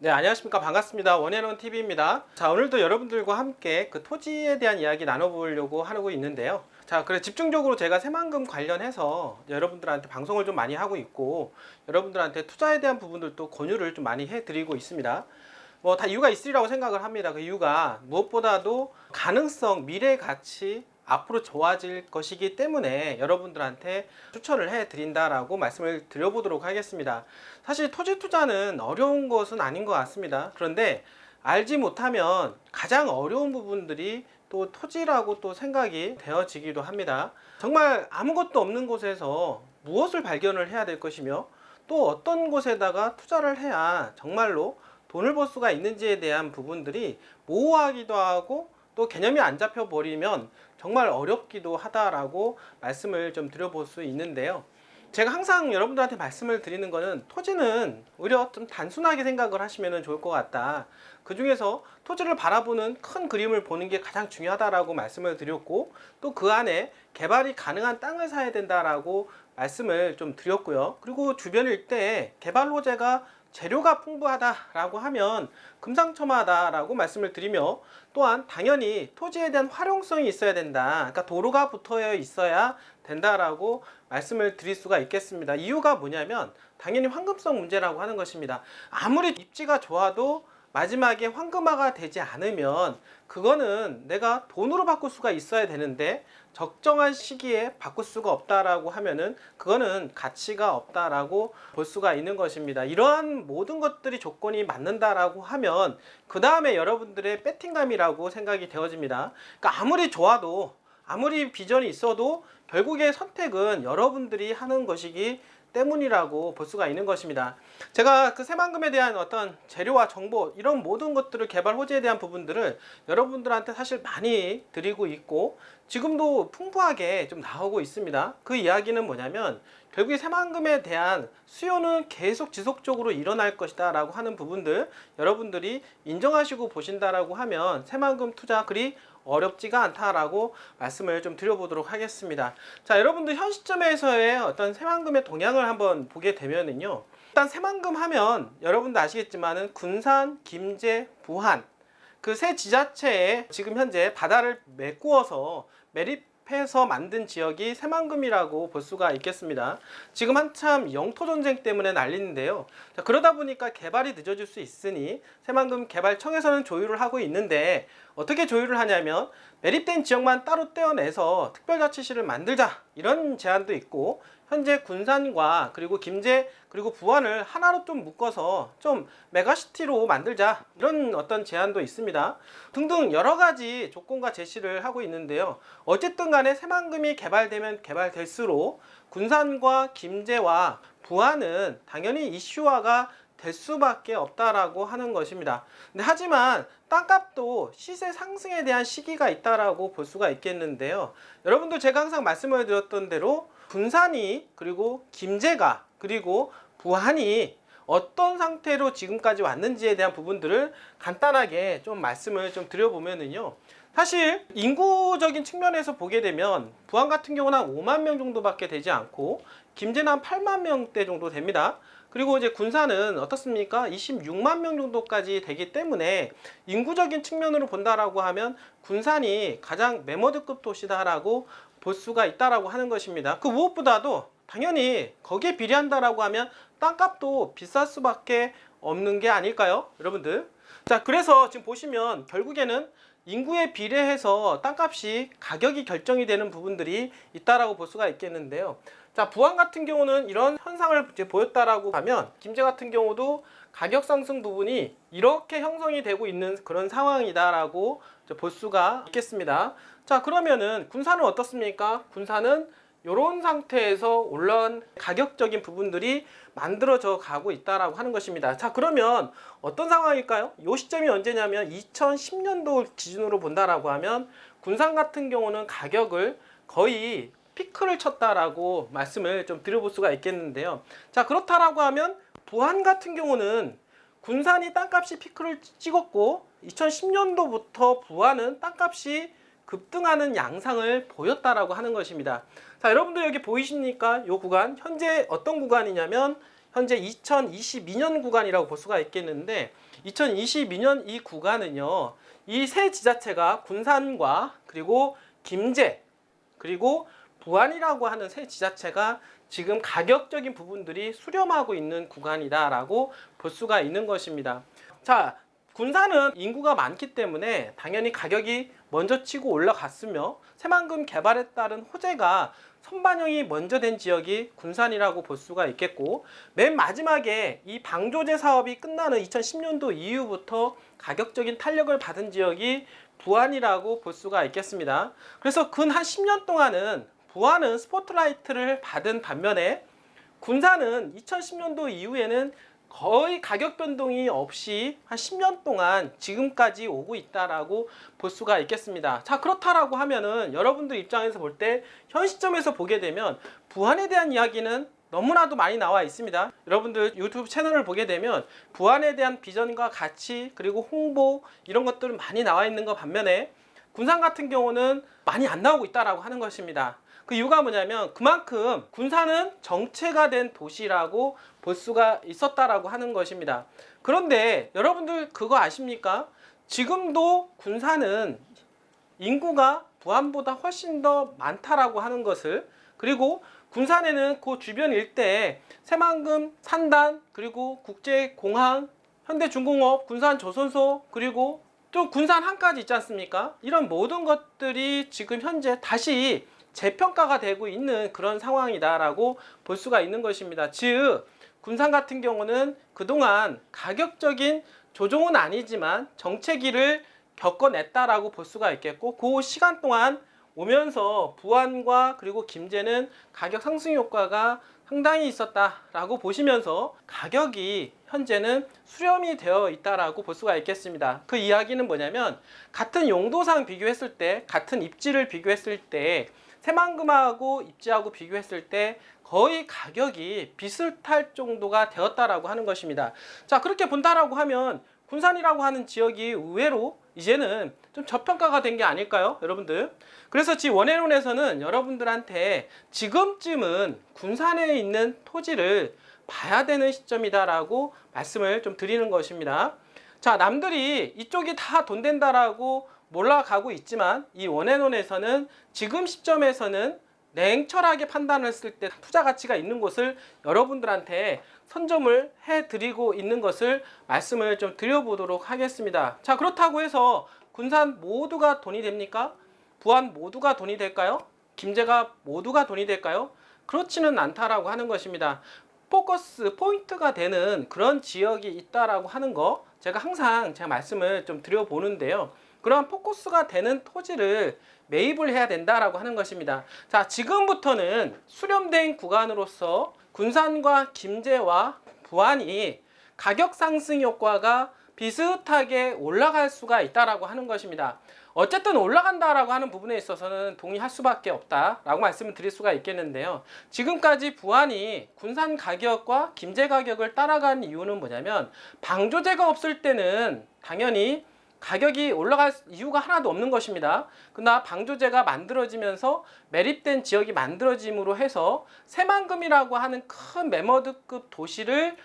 네, 안녕하십니까. 반갑습니다. 원앤원 TV입니다. 자, 오늘도 여러분들과 함께 그 토지에 대한 이야기 나눠보려고 하고 있는데요. 자, 그래 집중적으로 제가 새만금 관련해서 여러분들한테 방송을 좀 많이 하고 있고, 여러분들한테 투자에 대한 부분들도 권유를 좀 많이 해드리고 있습니다. 뭐 다 이유가 있으리라고 생각을 합니다. 그 이유가 무엇보다도 가능성, 미래 가치, 앞으로 좋아질 것이기 때문에 여러분들한테 추천을 해 드린다라고 말씀을 드려보도록 하겠습니다. 사실 토지 투자는 어려운 것은 아닌 것 같습니다. 그런데 알지 못하면 가장 어려운 부분들이 또 토지라고 또 생각이 되어지기도 합니다. 정말 아무것도 없는 곳에서 무엇을 발견을 해야 될 것이며, 또 어떤 곳에다가 투자를 해야 정말로 돈을 벌 수가 있는지에 대한 부분들이 모호하기도 하고, 또 개념이 안 잡혀 버리면 정말 어렵기도 하다라고 말씀을 좀 드려볼 수 있는데요. 제가 항상 여러분들한테 말씀을 드리는 거는, 토지는 오히려 좀 단순하게 생각을 하시면 좋을 것 같다. 그 중에서 토지를 바라보는 큰 그림을 보는 게 가장 중요하다라고 말씀을 드렸고, 또 그 안에 개발이 가능한 땅을 사야 된다라고 말씀을 좀 드렸고요. 그리고 주변 일대에 개발 호재가 재료가 풍부하다라고 하면 금상첨화다라고 말씀을 드리며, 또한 당연히 토지에 대한 활용성이 있어야 된다. 그러니까 도로가 붙어 있어야 된다라고 말씀을 드릴 수가 있겠습니다. 이유가 뭐냐면 당연히 황금성 문제라고 하는 것입니다. 아무리 입지가 좋아도 마지막에 황금화가 되지 않으면 그거는 내가 돈으로 바꿀 수가 있어야 되는데, 적정한 시기에 바꿀 수가 없다라고 하면은 그거는 가치가 없다라고 볼 수가 있는 것입니다. 이러한 모든 것들이 조건이 맞는다라고 하면 그 다음에 여러분들의 배팅감이라고 생각이 되어집니다. 그러니까 아무리 좋아도, 아무리 비전이 있어도 결국의 선택은 여러분들이 하는 것이기 때문이라고 볼 수가 있는 것입니다. 제가 그 새만금에 대한 어떤 재료와 정보, 이런 모든 것들을, 개발 호재에 대한 부분들을 여러분들한테 사실 많이 드리고 있고 지금도 풍부하게 좀 나오고 있습니다. 그 이야기는 뭐냐면 결국에 새만금에 대한 수요는 계속 지속적으로 일어날 것이다 라고 하는 부분들 여러분들이 인정하시고 보신다라고 하면 새만금 투자 그리 어렵지가 않다라고 말씀을 좀 드려보도록 하겠습니다. 자, 여러분들 현 시점에서의 어떤 새만금의 동향을 한번 보게 되면은요, 일단 새만금 하면 여러분도 아시겠지만은 군산, 김제, 부안 그 세 지자체에 지금 현재 바다를 메꾸어서 매립해서 만든 지역이 새만금이라고 볼 수가 있겠습니다. 지금 한참 영토전쟁 때문에 난리인데요. 자, 그러다 보니까 개발이 늦어질 수 있으니 새만금 개발청에서는 조율을 하고 있는데, 어떻게 조율을 하냐면 매립된 지역만 따로 떼어내서 특별자치시를 만들자, 이런 제안도 있고, 현재 군산과 그리고 김제 그리고 부안을 하나로 좀 묶어서 좀 메가시티로 만들자, 이런 어떤 제안도 있습니다. 등등 여러 가지 조건과 제시를 하고 있는데요. 어쨌든 간에 새만금이 개발되면 개발될수록 군산과 김제와 부안은 당연히 이슈화가 될 수밖에 없다라고 하는 것입니다. 근데 하지만 땅값도 시세 상승에 대한 시기가 있다라고 볼 수가 있겠는데요. 여러분들 제가 항상 말씀을 드렸던 대로 군산이 그리고 김제가 그리고 부안이 어떤 상태로 지금까지 왔는지에 대한 부분들을 간단하게 좀 말씀을 좀 드려보면은요, 사실 인구적인 측면에서 보게 되면 부안 같은 경우는 한 5만 명 정도밖에 되지 않고 김제는 한 8만 명대 정도 됩니다. 그리고 이제 군산은 어떻습니까? 26만 명 정도까지 되기 때문에 인구적인 측면으로 본다라고 하면 군산이 가장 메머드급 도시다라고 볼 수가 있다라고 하는 것입니다. 그 무엇보다도 당연히 거기에 비례한다라고 하면 땅값도 비쌀 수밖에 없는 게 아닐까요, 여러분들? 자, 그래서 지금 보시면 결국에는 인구에 비례해서 땅값이 가격이 결정이 되는 부분들이 있다라고 볼 수가 있겠는데요. 자, 부안 같은 경우는 이런 현상을 이제 보였다라고 하면 김제 같은 경우도 가격 상승 부분이 이렇게 형성이 되고 있는 그런 상황이다라고 볼 수가 있겠습니다. 자, 그러면은 군산은 어떻습니까? 군산은 이런 상태에서 올라온 가격적인 부분들이 만들어져 가고 있다라고 하는 것입니다. 자, 그러면 어떤 상황일까요? 이 시점이 언제냐면 2010년도 기준으로 본다라고 하면 군산 같은 경우는 가격을 거의 피크를 쳤다라고 말씀을 좀 드려볼 수가 있겠는데요. 자, 그렇다라고 하면 부안 같은 경우는 군산이 땅값이 피크를 찍었고 2010년도부터 부안은 땅값이 급등하는 양상을 보였다라고 하는 것입니다. 자, 여러분들 여기 보이십니까? 이 구간 현재 어떤 구간이냐면 현재 2022년 구간이라고 볼 수가 있겠는데 2022년 이 구간은요. 이 세 지자체가 군산과 그리고 김제 그리고 부안이라고 하는 세 지자체가 지금 가격적인 부분들이 수렴하고 있는 구간이다라고 볼 수가 있는 것입니다. 자, 군산은 인구가 많기 때문에 당연히 가격이 먼저 치고 올라갔으며 새만금 개발에 따른 호재가 선반영이 먼저 된 지역이 군산이라고 볼 수가 있겠고 맨 마지막에 이 방조제 사업이 끝나는 2010년도 이후부터 가격적인 탄력을 받은 지역이 부안이라고 볼 수가 있겠습니다. 그래서 근 한 10년 동안은 부안은 스포트라이트를 받은 반면에 군산은 2010년도 이후에는 거의 가격 변동이 없이 한 10년 동안 지금까지 오고 있다라고 볼 수가 있겠습니다. 자, 그렇다라고 하면은 여러분들 입장에서 볼 때 현 시점에서 보게 되면 부안에 대한 이야기는 너무나도 많이 나와 있습니다. 여러분들 유튜브 채널을 보게 되면 부안에 대한 비전과 가치 그리고 홍보 이런 것들은 많이 나와 있는 것 반면에 군산 같은 경우는 많이 안 나오고 있다라고 하는 것입니다. 그 이유가 뭐냐면 그만큼 군산은 정체가 된 도시라고 볼 수가 있었다라고 하는 것입니다. 그런데 여러분들 그거 아십니까? 지금도 군산은 인구가 부안보다 훨씬 더 많다라고 하는 것을 그리고 군산에는 그 주변 일대에 새만금, 산단, 그리고 국제공항, 현대중공업, 군산조선소 그리고 또 군산항까지 있지 않습니까? 이런 모든 것들이 지금 현재 다시 재평가가 되고 있는 그런 상황이다라고 볼 수가 있는 것입니다. 즉 군산 같은 경우는 그동안 가격적인 조정은 아니지만 정체기를 겪어냈다라고 볼 수가 있겠고 그 시간 동안 오면서 부안과 그리고 김제는 가격 상승 효과가 상당히 있었다라고 보시면서 가격이 현재는 수렴이 되어 있다라고 볼 수가 있겠습니다. 그 이야기는 뭐냐면 같은 용도상 비교했을 때 같은 입지를 비교했을 때 새만금하고 입지하고 비교했을 때 거의 가격이 비슷할 정도가 되었다라고 하는 것입니다. 자, 그렇게 본다라고 하면 군산이라고 하는 지역이 의외로 이제는 좀 저평가가 된 게 아닐까요, 여러분들? 그래서 원해론에서는 여러분들한테 지금쯤은 군산에 있는 토지를 봐야 되는 시점이다라고 말씀을 좀 드리는 것입니다. 자, 남들이 이쪽이 다 돈 된다라고 몰아가고 있지만 이 원해론에서는 지금 시점에서는 냉철하게 판단을 했을 때 투자 가치가 있는 곳을 여러분들한테 선점을 해드리고 있는 것을 말씀을 좀 드려보도록 하겠습니다. 자, 그렇다고 해서 군산 모두가 돈이 됩니까? 부안 모두가 돈이 될까요? 김제가 모두가 돈이 될까요? 그렇지는 않다라고 하는 것입니다. 포커스, 포인트가 되는 그런 지역이 있다라고 하는 거 제가 항상 말씀을 좀 드려보는데요. 그러한 포커스가 되는 토지를 매입을 해야 된다라고 하는 것입니다. 자, 지금부터는 수렴된 구간으로서 군산과 김제와 부안이 가격 상승 효과가 비슷하게 올라갈 수가 있다라고 하는 것입니다. 어쨌든 올라간다라고 하는 부분에 있어서는 동의할 수밖에 없다라고 말씀을 드릴 수가 있겠는데요. 지금까지 부안이 군산 가격과 김제 가격을 따라간 이유는 뭐냐면 방조제가 없을 때는 당연히 가격이 올라갈 이유가 하나도 없는 것입니다. 그러나 방조제가 만들어지면서 매립된 지역이 만들어짐으로 해서 새만금이라고 하는 큰 매머드급 도시를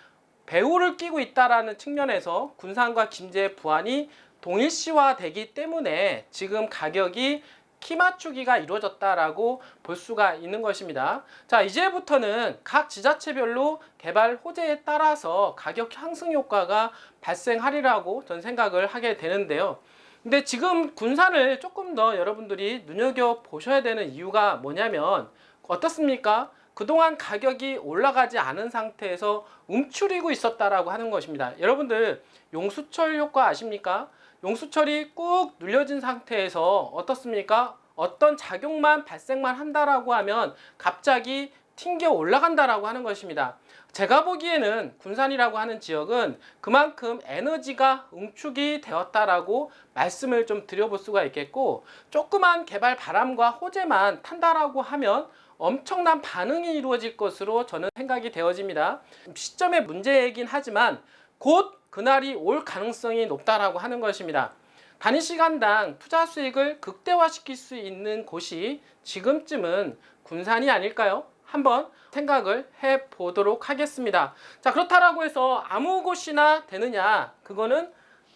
배후를 끼고 있다라는 측면에서 군산과 김제, 부안이 동일시화되기 때문에 지금 가격이 키 맞추기가 이루어졌다라고 볼 수가 있는 것입니다. 자, 이제부터는 각 지자체별로 개발 호재에 따라서 가격 상승 효과가 발생하리라고 저는 생각을 하게 되는데요. 근데 지금 군산을 조금 더 여러분들이 눈여겨보셔야 되는 이유가 뭐냐면 어떻습니까? 그동안 가격이 올라가지 않은 상태에서 움츠리고 있었다라고 하는 것입니다. 여러분들 용수철 효과 아십니까? 용수철이 꾹 눌려진 상태에서 어떻습니까? 어떤 작용만 발생만 한다라고 하면 갑자기 튕겨 올라간다라고 하는 것입니다. 제가 보기에는 군산이라고 하는 지역은 그만큼 에너지가 응축이 되었다라고 말씀을 좀 드려볼 수가 있겠고 조그만 개발 바람과 호재만 탄다라고 하면 엄청난 반응이 이루어질 것으로 저는 생각이 되어집니다. 시점의 문제이긴 하지만 곧 그날이 올 가능성이 높다라고 하는 것입니다. 단위 시간당 투자 수익을 극대화시킬 수 있는 곳이 지금쯤은 군산이 아닐까요? 한번 생각을 해 보도록 하겠습니다. 자, 그렇다라고 해서 아무 곳이나 되느냐, 그거는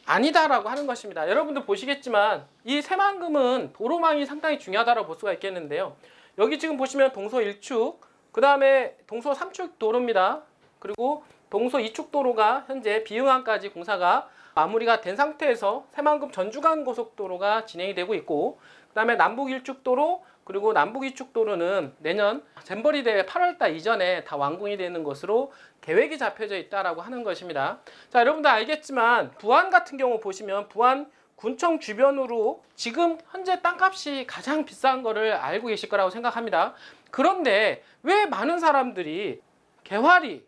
아니다라고 하는 것입니다. 여러분들 보시겠지만 이 새만금은 도로망이 상당히 중요하다고 볼 수가 있겠는데요. 여기 지금 보시면 동서 1축, 그 다음에 동서 3축 도로입니다. 그리고 동서 2축 도로가 현재 비흥항까지 공사가 마무리가 된 상태에서 새만금 전주간 고속도로가 진행이 되고 있고, 그 다음에 남북 1축 도로, 그리고 남북 2축 도로는 내년 잼버리 대회 8월달 이전에 다 완공이 되는 것으로 계획이 잡혀져 있다라고 하는 것입니다. 자, 여러분들 알겠지만 부안 같은 경우 보시면 부안 군청 주변으로 지금 현재 땅값이 가장 비싼 거를 알고 계실 거라고 생각합니다. 그런데 왜 많은 사람들이 개화리,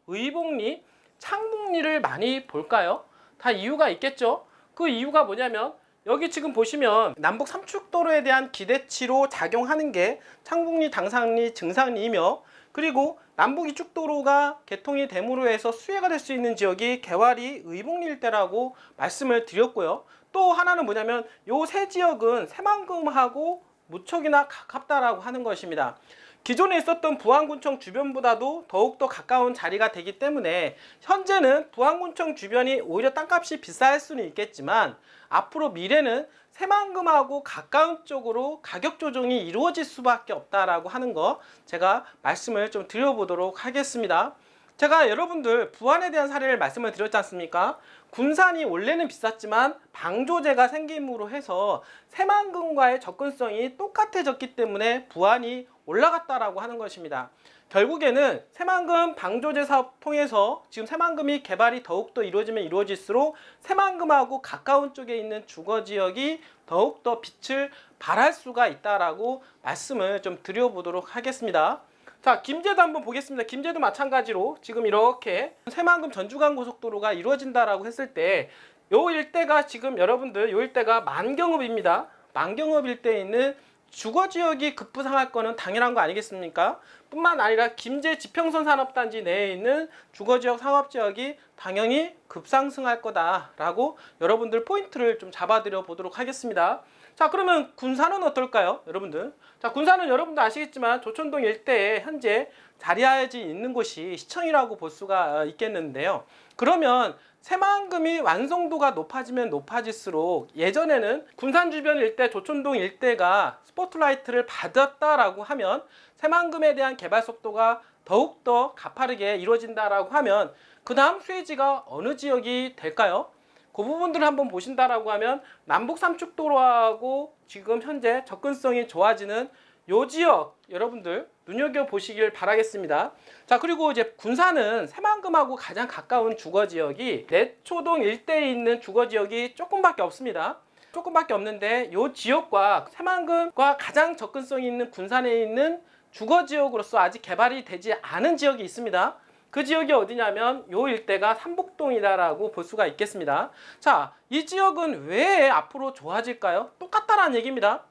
의복리, 창북리를 많이 볼까요? 다 이유가 있겠죠. 그 이유가 뭐냐면 여기 지금 보시면 남북 3축도로에 대한 기대치로 작용하는 게 창북리, 당산리, 증산리이며, 그리고 남북 2축도로가 개통이 됨으로 해서 수혜가 될 수 있는 지역이 개화리, 의복리 일대라고 말씀을 드렸고요. 또 하나는 뭐냐면 요 세 지역은 새만금하고 무척이나 가깝다라고 하는 것입니다. 기존에 있었던 부안군청 주변보다도 더욱더 가까운 자리가 되기 때문에 현재는 부안군청 주변이 오히려 땅값이 비쌀 수는 있겠지만 앞으로 미래는 새만금하고 가까운 쪽으로 가격 조정이 이루어질 수밖에 없다라고 하는 거 제가 말씀을 좀 드려보도록 하겠습니다. 제가 여러분들 부안에 대한 사례를 말씀을 드렸지 않습니까? 군산이 원래는 비쌌지만 방조제가 생김으로 해서 새만금과의 접근성이 똑같아졌기 때문에 부안이 올라갔다라고 하는 것입니다. 결국에는 새만금 방조제 사업 통해서 지금 새만금이 개발이 더욱더 이루어지면 이루어질수록 새만금하고 가까운 쪽에 있는 주거지역이 더욱더 빛을 발할 수가 있다라고 말씀을 좀 드려보도록 하겠습니다. 자, 김제도 한번 보겠습니다. 김제도 마찬가지로 지금 이렇게 새만금 전주간 고속도로가 이루어진다라고 했을 때 요 일대가 지금 여러분들 요 일대가 만경읍입니다. 만경읍 일대에 있는 주거지역이 급부상할 거는 당연한 거 아니겠습니까? 뿐만 아니라 김제 지평선 산업단지 내에 있는 주거지역 상업지역이 당연히 급상승할 거다라고 여러분들 포인트를 좀 잡아드려 보도록 하겠습니다. 자, 그러면 군산은 어떨까요, 여러분들? 자, 군산은 여러분도 아시겠지만 조천동 일대에 현재 자리하여 있는 곳이 시청이라고 볼 수가 있겠는데요. 그러면 새만금이 완성도가 높아지면 높아질수록 예전에는 군산 주변 일대, 조천동 일대가 스포트라이트를 받았다라고 하면 새만금에 대한 개발 속도가 더욱더 가파르게 이루어진다라고 하면 그 다음 수혜지가 어느 지역이 될까요? 그 부분들을 한번 보신다라고 하면 남북 3축도로하고 지금 현재 접근성이 좋아지는 요 지역 여러분들 눈여겨보시길 바라겠습니다. 자, 그리고 이제 군산은 새만금하고 가장 가까운 주거지역이 내초동 일대에 있는 주거지역이 조금밖에 없습니다. 조금밖에 없는데 요 지역과 새만금과 가장 접근성이 있는 군산에 있는 주거지역으로서 아직 개발이 되지 않은 지역이 있습니다. 그 지역이 어디냐면 요 일대가 삼북동이다라고 볼 수가 있겠습니다. 자, 이 지역은 왜 앞으로 좋아질까요? 똑같다라는 얘기입니다.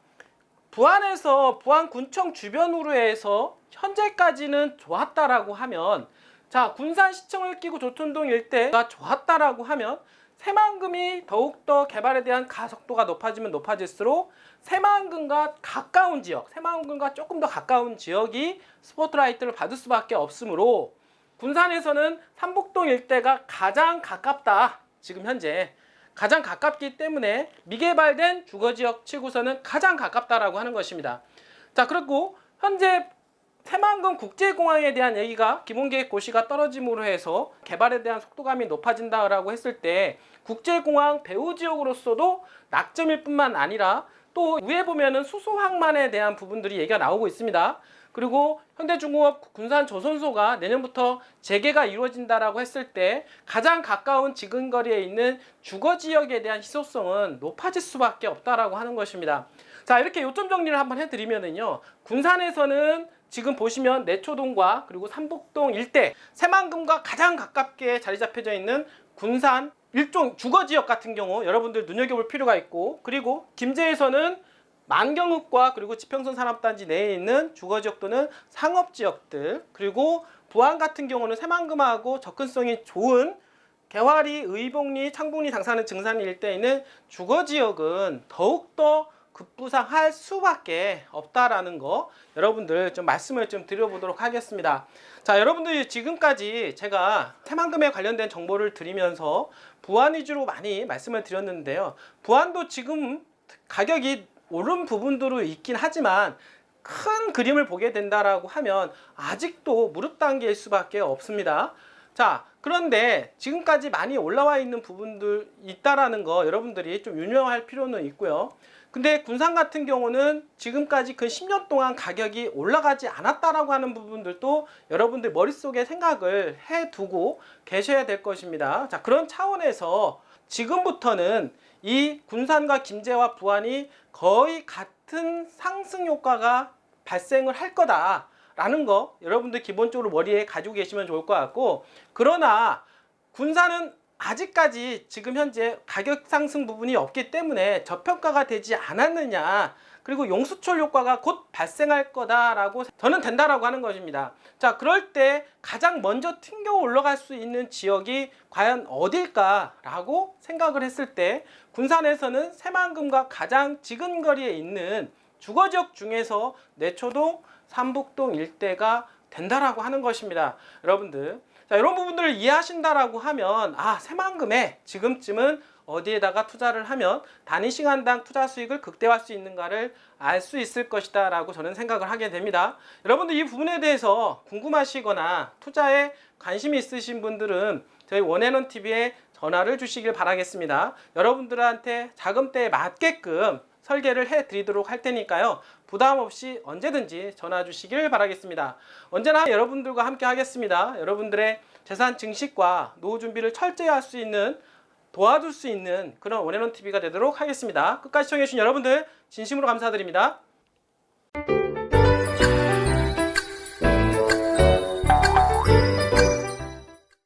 부안에서 부안군청 주변으로 해서 현재까지는 좋았다라고 하면, 자, 군산시청을 끼고 조천동 일대가 좋았다라고 하면 새만금이 더욱더 개발에 대한 가속도가 높아지면 높아질수록 새만금과 가까운 지역, 새만금과 조금 더 가까운 지역이 스포트라이트를 받을 수밖에 없으므로 군산에서는 삼북동 일대가 가장 가깝다. 지금 현재 가장 가깝기 때문에 미개발된 주거지역 치고서는 가장 가깝다라고 하는 것입니다. 자, 그리고 현재 새만금 국제공항에 대한 얘기가 기본계획 고시가 떨어짐으로 해서 개발에 대한 속도감이 높아진다라고 했을 때 국제공항 배후 지역으로서도 낙점일 뿐만 아니라 또 위에 보면은 수소항만에 대한 부분들이 얘기가 나오고 있습니다. 그리고 현대중공업 군산조선소가 내년부터 재개가 이루어진다라고 했을 때 가장 가까운 지근거리에 있는 주거지역에 대한 희소성은 높아질 수밖에 없다라고 하는 것입니다. 자, 이렇게 요점 정리를 한번 해드리면은요, 군산에서는 지금 보시면 내초동과 그리고 삼북동 일대, 새만금과 가장 가깝게 자리 잡혀져 있는 군산 일종 주거지역 같은 경우 여러분들 눈여겨볼 필요가 있고, 그리고 김제에서는 만경읍과 그리고 지평선 산업단지 내에 있는 주거지역 또는 상업지역들, 그리고 부안 같은 경우는 새만금하고 접근성이 좋은 개화리, 의복리, 창북리, 당산은 증산리 일대에 있는 주거지역은 더욱더 급부상할 수밖에 없다라는 거 여러분들 좀 말씀을 좀 드려보도록 하겠습니다. 자, 여러분들 지금까지 제가 새만금에 관련된 정보를 드리면서 부안 위주로 많이 말씀을 드렸는데요. 부안도 지금 가격이 오른 부분도 있긴 하지만 큰 그림을 보게 된다라고 하면 아직도 무릎 단계일 수밖에 없습니다. 자, 그런데 지금까지 많이 올라와 있는 부분들 있다라는 거 여러분들이 좀 유념할 필요는 있고요. 근데 군산 같은 경우는 지금까지 그 10년 동안 가격이 올라가지 않았다라고 하는 부분들도 여러분들 머릿속에 생각을 해두고 계셔야 될 것입니다. 자, 그런 차원에서 지금부터는 이 군산과 김제와 부안이 거의 같은 상승 효과가 발생을 할 거다라는 거 여러분들 기본적으로 머리에 가지고 계시면 좋을 것 같고, 그러나 군산은 아직까지 지금 현재 가격 상승 부분이 없기 때문에 저평가가 되지 않았느냐, 그리고 용수철 효과가 곧 발생할 거다라고 저는 된다라고 하는 것입니다. 자, 그럴 때 가장 먼저 튕겨 올라갈 수 있는 지역이 과연 어딜까라고 생각을 했을 때 군산에서는 새만금과 가장 지근거리에 있는 주거지역 중에서 내초동, 삼북동 일대가 된다라고 하는 것입니다. 여러분들, 자, 이런 부분들을 이해하신다라고 하면 새만금에 지금쯤은 어디에다가 투자를 하면 단위 시간당 투자 수익을 극대화할 수 있는가를 알 수 있을 것이다 라고 저는 생각을 하게 됩니다. 여러분들 이 부분에 대해서 궁금하시거나 투자에 관심이 있으신 분들은 저희 원앤원TV에 전화를 주시길 바라겠습니다. 여러분들한테 자금대에 맞게끔 설계를 해드리도록 할 테니까요. 부담 없이 언제든지 전화 주시길 바라겠습니다. 언제나 여러분들과 함께 하겠습니다. 여러분들의 재산 증식과 노후 준비를 철저히 할 수 있는, 도와줄 수 있는 그런 원앤원TV가 되도록 하겠습니다. 끝까지 시청해주신 여러분들 진심으로 감사드립니다.